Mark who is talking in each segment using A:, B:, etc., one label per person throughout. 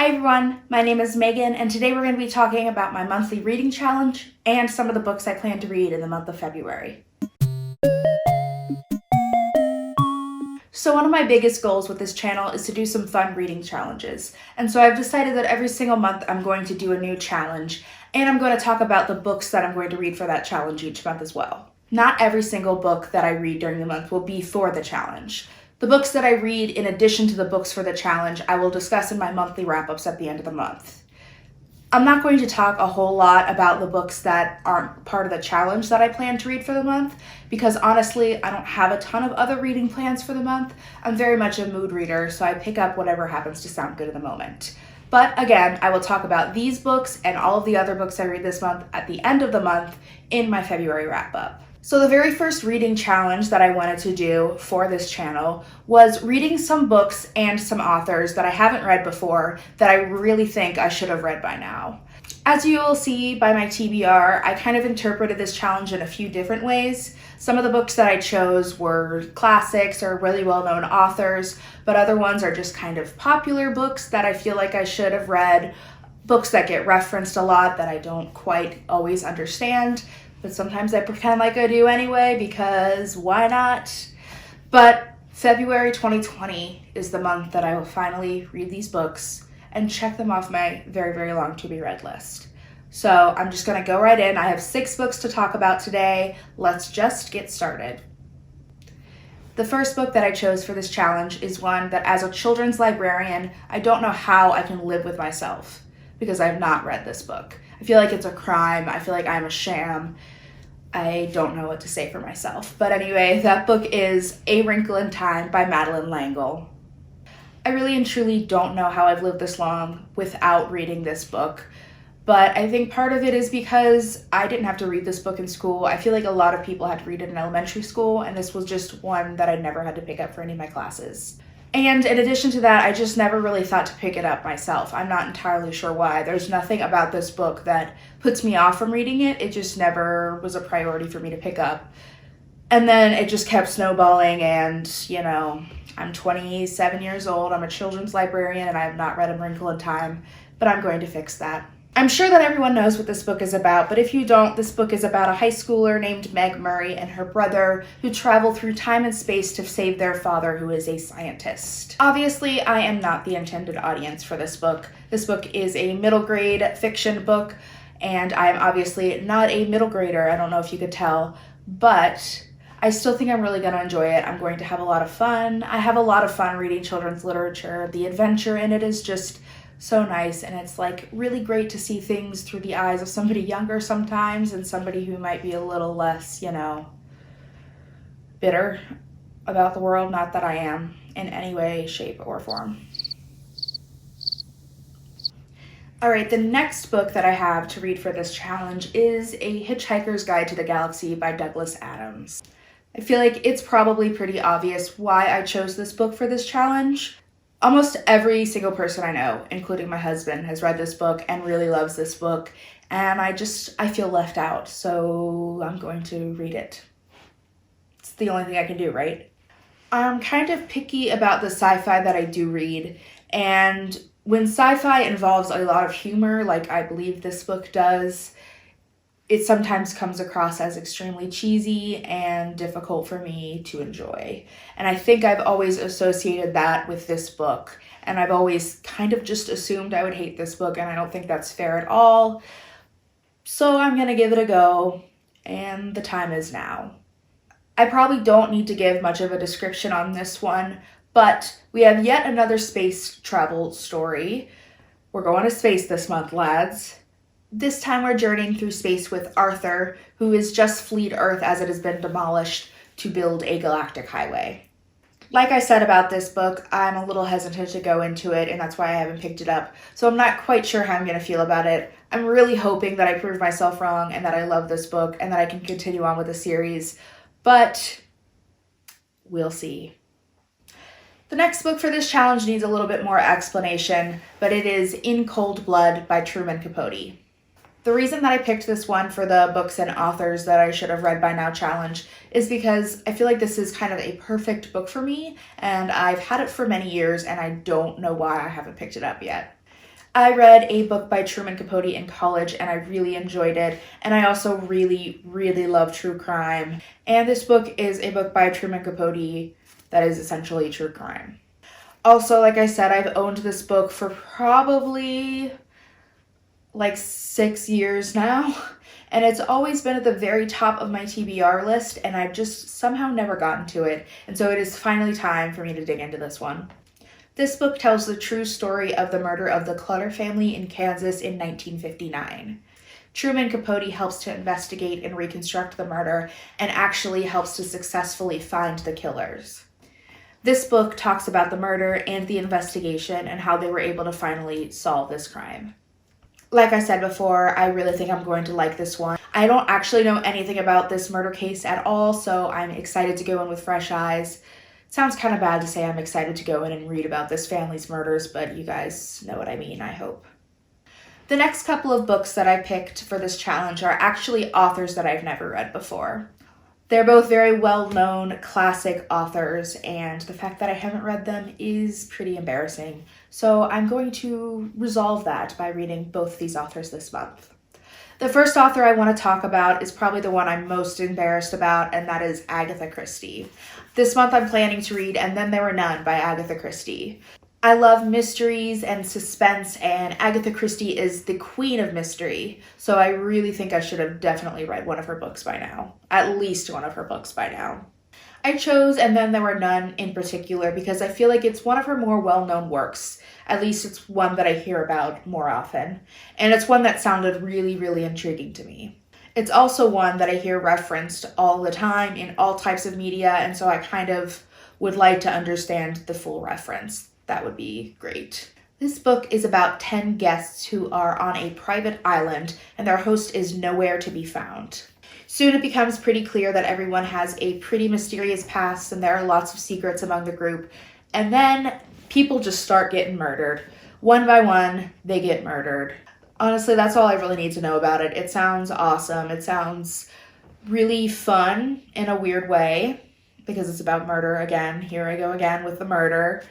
A: Hi everyone, my name is Megan, and today we're going to be talking about my monthly reading challenge and some of the books I plan to read in the month of February. So one of my biggest goals with this channel is to do some fun reading challenges, and so I've decided that every single month I'm going to do a new challenge, and I'm going to talk about the books that I'm going to read for that challenge each month as well. Not every single book that I read during the month will be for the challenge. The books that I read, in addition to the books for the challenge, I will discuss in my monthly wrap-ups at the end of the month. I'm not going to talk a whole lot about the books that aren't part of the challenge that I plan to read for the month, because honestly, I don't have a ton of other reading plans for the month. I'm very much a mood reader, so I pick up whatever happens to sound good in the moment. But again, I will talk about these books and all of the other books I read this month at the end of the month in my February wrap-up. So the very first reading challenge that I wanted to do for this channel was reading some books and some authors that I haven't read before that I really think I should have read by now. As you will see by my TBR, I kind of interpreted this challenge in a few different ways. Some of the books that I chose were classics or really well-known authors, but other ones are just kind of popular books that I feel like I should have read, books that get referenced a lot that I don't quite always understand. But sometimes I pretend like I do anyway, because why not? But February 2020 is the month that I will finally read these books and check them off my very, very long to-be-read list. So I'm just gonna go right in. I have 6 books to talk about today. Let's just get started. The first book that I chose for this challenge is one that, as a children's librarian, I don't know how I can live with myself because I have not read this book. I feel like it's a crime. I feel like I'm a sham. I don't know what to say for myself. But anyway, that book is A Wrinkle in Time by Madeleine L'Engle. I really and truly don't know how I've lived this long without reading this book. But I think part of it is because I didn't have to read this book in school. I feel like a lot of people had to read it in elementary school, and this was just one that I never had to pick up for any of my classes. And in addition to that, I just never really thought to pick it up myself. I'm not entirely sure why. There's nothing about this book that puts me off from reading it. It just never was a priority for me to pick up. And then it just kept snowballing, and, I'm 27 years old, I'm a children's librarian, and I have not read A Wrinkle in Time, but I'm going to fix that. I'm sure that everyone knows what this book is about, but if you don't, this book is about a high schooler named Meg Murray and her brother who travel through time and space to save their father, who is a scientist. Obviously, I am not the intended audience for this book. This book is a middle grade fiction book, and I am obviously not a middle grader. I don't know if you could tell, but I still think I'm really going to enjoy it. I'm going to have a lot of fun. I have a lot of fun reading children's literature. The adventure in it is just so nice, and it's like really great to see things through the eyes of somebody younger sometimes, and somebody who might be a little less, bitter about the world. Not that I am in any way, shape, or form. All right, the next book that I have to read for this challenge is A Hitchhiker's Guide to the Galaxy by Douglas Adams. I feel like it's probably pretty obvious why I chose this book for this challenge. Almost every single person I know, including my husband, has read this book and really loves this book, and I feel left out, so I'm going to read it. It's the only thing I can do, right? I'm kind of picky about the sci-fi that I do read, and when sci-fi involves a lot of humor, like I believe this book does, it sometimes comes across as extremely cheesy and difficult for me to enjoy. And I think I've always associated that with this book. And I've always kind of just assumed I would hate this book, and I don't think that's fair at all. So I'm gonna give it a go, and the time is now. I probably don't need to give much of a description on this one, but we have yet another space travel story. We're going to space this month, lads. This time we're journeying through space with Arthur, who has just fled Earth as it has been demolished to build a galactic highway. Like I said about this book, I'm a little hesitant to go into it, and that's why I haven't picked it up. So I'm not quite sure how I'm going to feel about it. I'm really hoping that I prove myself wrong and that I love this book and that I can continue on with the series, but we'll see. The next book for this challenge needs a little bit more explanation, but it is In Cold Blood by Truman Capote. The reason that I picked this one for the books and authors that I should have read by now challenge is because I feel like this is kind of a perfect book for me, and I've had it for many years and I don't know why I haven't picked it up yet. I read a book by Truman Capote in college and I really enjoyed it. And I also really, really love true crime. And this book is a book by Truman Capote that is essentially true crime. Also, like I said, I've owned this book for probably like 6 years now. And it's always been at the very top of my TBR list, and I've just somehow never gotten to it. And so it is finally time for me to dig into this one. This book tells the true story of the murder of the Clutter family in Kansas in 1959. Truman Capote helps to investigate and reconstruct the murder and actually helps to successfully find the killers. This book talks about the murder and the investigation and how they were able to finally solve this crime. Like I said before, I really think I'm going to like this one. I don't actually know anything about this murder case at all, so I'm excited to go in with fresh eyes. Sounds kind of bad to say I'm excited to go in and read about this family's murders, but you guys know what I mean, I hope. The next couple of books that I picked for this challenge are actually authors that I've never read before. They're both very well-known classic authors, and the fact that I haven't read them is pretty embarrassing. So I'm going to resolve that by reading both of these authors this month. The first author I want to talk about is probably the one I'm most embarrassed about, and that is Agatha Christie. This month I'm planning to read And Then There Were None by Agatha Christie. I love mysteries and suspense, and Agatha Christie is the queen of mystery, so I really think I should have definitely read one of her books by now. At least one of her books by now. I chose And Then There Were None in particular because I feel like it's one of her more well-known works. At least it's one that I hear about more often. And it's one that sounded really, really intriguing to me. It's also one that I hear referenced all the time in all types of media, and so I kind of would like to understand the full reference. That would be great. This book is about 10 guests who are on a private island, and their host is nowhere to be found. Soon it becomes pretty clear that everyone has a pretty mysterious past, and there are lots of secrets among the group. And then people just start getting murdered. One by one, they get murdered. Honestly, that's all I really need to know about it. It sounds awesome. It sounds really fun in a weird way because it's about murder again. Here I go again with the murder.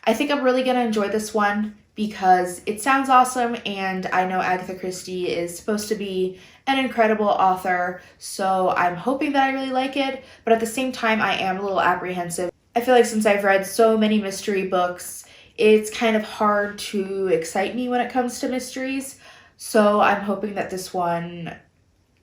A: I think I'm really going to enjoy this one because it sounds awesome, and I know Agatha Christie is supposed to be an incredible author, so I'm hoping that I really like it, but at the same time I am a little apprehensive. I feel like since I've read so many mystery books, it's kind of hard to excite me when it comes to mysteries, so I'm hoping that this one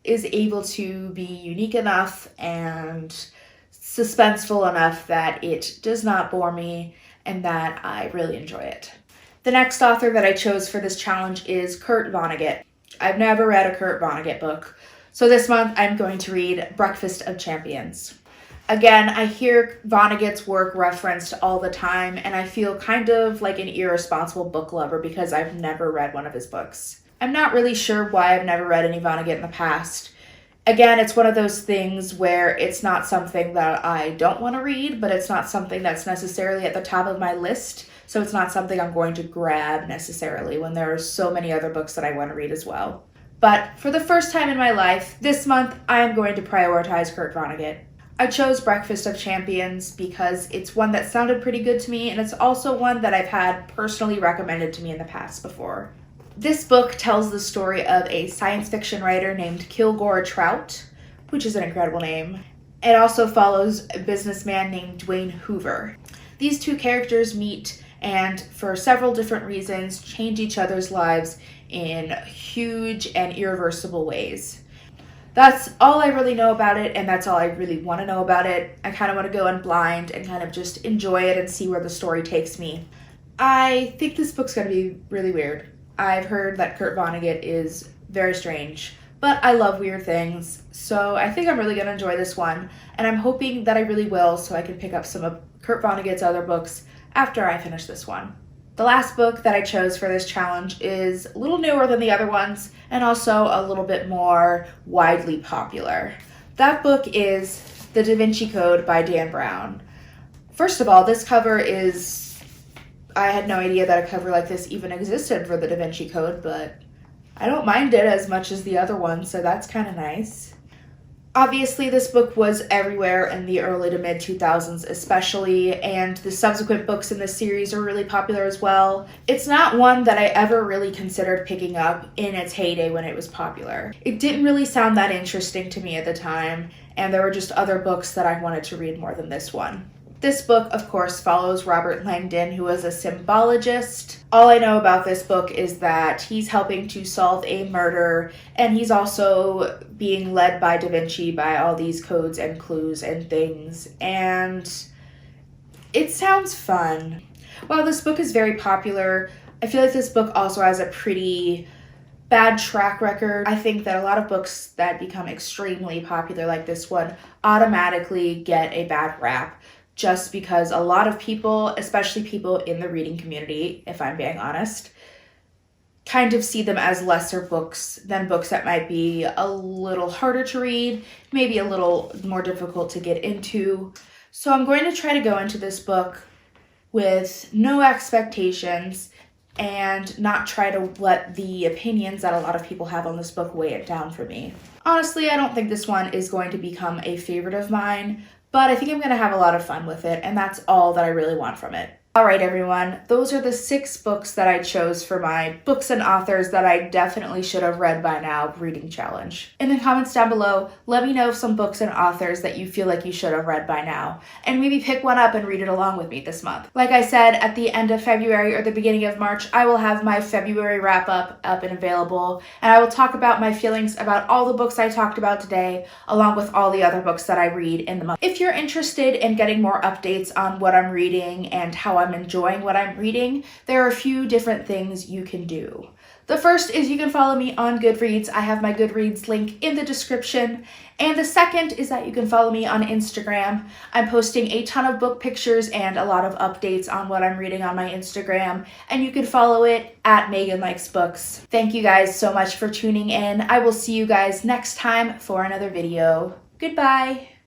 A: is able to be unique enough and suspenseful enough that it does not bore me and that I really enjoy it. The next author that I chose for this challenge is Kurt Vonnegut. I've never read a Kurt Vonnegut book, so this month I'm going to read Breakfast of Champions. Again, I hear Vonnegut's work referenced all the time, and I feel kind of like an irresponsible book lover because I've never read one of his books. I'm not really sure why I've never read any Vonnegut in the past. Again, it's one of those things where it's not something that I don't want to read, but it's not something that's necessarily at the top of my list, so it's not something I'm going to grab necessarily when there are so many other books that I want to read as well. But for the first time in my life, this month, I am going to prioritize Kurt Vonnegut. I chose Breakfast of Champions because it's one that sounded pretty good to me, and it's also one that I've had personally recommended to me in the past before. This book tells the story of a science fiction writer named Kilgore Trout, which is an incredible name. It also follows a businessman named Dwayne Hoover. These two characters meet and, for several different reasons, change each other's lives in huge and irreversible ways. That's all I really know about it, and that's all I really want to know about it. I kind of want to go in blind and kind of just enjoy it and see where the story takes me. I think this book's going to be really weird. I've heard that Kurt Vonnegut is very strange, but I love weird things, so I think I'm really going to enjoy this one, and I'm hoping that I really will so I can pick up some of Kurt Vonnegut's other books after I finish this one. The last book that I chose for this challenge is a little newer than the other ones and also a little bit more widely popular. That book is The Da Vinci Code by Dan Brown. First of all, this cover is... I had no idea that a cover like this even existed for the Da Vinci Code, but I don't mind it as much as the other one, so that's kind of nice. Obviously, this book was everywhere in the early to mid 2000s, especially, and the subsequent books in this series are really popular as well. It's not one that I ever really considered picking up in its heyday when it was popular. It didn't really sound that interesting to me at the time, and there were just other books that I wanted to read more than this one. This book, of course, follows Robert Langdon, who is a symbologist. All I know about this book is that he's helping to solve a murder, and he's also being led by Da Vinci by all these codes and clues and things, and it sounds fun. While this book is very popular, I feel like this book also has a pretty bad track record. I think that a lot of books that become extremely popular like this one automatically get a bad rap, just because a lot of people, especially people in the reading community, if I'm being honest, kind of see them as lesser books than books that might be a little harder to read, maybe a little more difficult to get into. So I'm going to try to go into this book with no expectations and not try to let the opinions that a lot of people have on this book weigh it down for me. Honestly, I don't think this one is going to become a favorite of mine, but I think I'm going to have a lot of fun with it, and that's all that I really want from it. All right, everyone, those are the 6 books that I chose for my books and authors that I definitely should have read by now reading challenge. In the comments down below, let me know of some books and authors that you feel like you should have read by now, and maybe pick one up and read it along with me this month. Like I said, at the end of February or the beginning of March, I will have my February wrap-up up and available, and I will talk about my feelings about all the books I talked about today, along with all the other books that I read in the month. If you're interested in getting more updates on what I'm reading and how I'm enjoying what I'm reading, there are a few different things you can do. The first is you can follow me on Goodreads. I have my Goodreads link in the description. And the second is that you can follow me on Instagram. I'm posting a ton of book pictures and a lot of updates on what I'm reading on my Instagram, and you can follow it at Megan Likes Books. Thank you guys so much for tuning in. I will see you guys next time for another video. Goodbye.